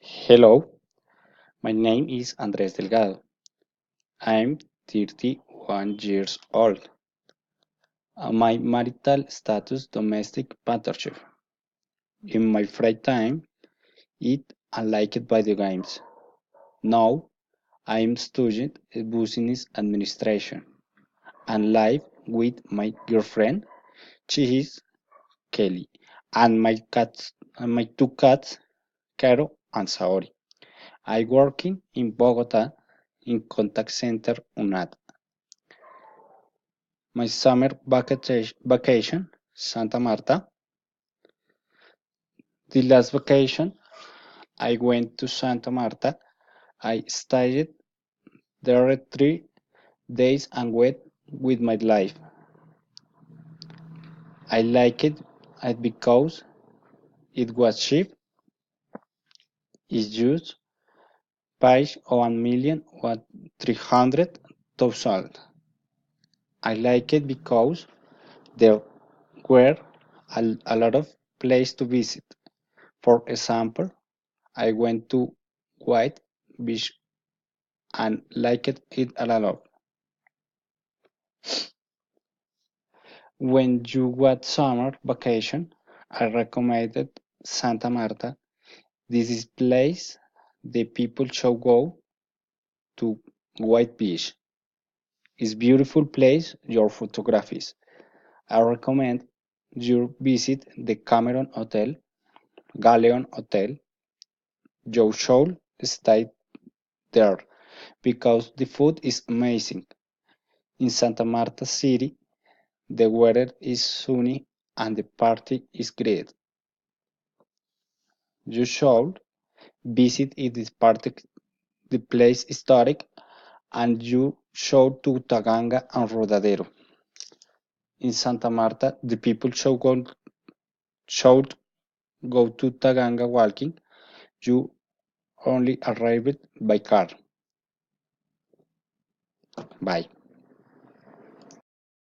Hello, my name is Andrés Delgado. I'm 31 years old. My marital status domestic partnership. In my free time, eat and like video games. Now, I'm studying business administration and live with my girlfriend. She is Kelly, and my two cats, Caro and Saori. I working in Bogota in contact center UNAD. My summer vacation, Santa Marta. The last vacation, I went to Santa Marta. I stayed there 3 days and went with my life. I liked it because it was cheap. It's just paid 1,300,000. I like it because there were a lot of places to visit. For example, I went to White Beach and liked it a lot. When you got summer vacation, I recommended Santa Marta. This is place the people should go to White Beach. It's beautiful place, your photographies. I recommend you visit the Cameron Hotel, Galleon Hotel. You should stay there because the food is amazing. In Santa Marta City, the weather is sunny and the party is great. You should visit it is part of the place historic and you should to Taganga and Rodadero. In Santa Marta, the people should go to Taganga walking. You only arrived by car. Bye.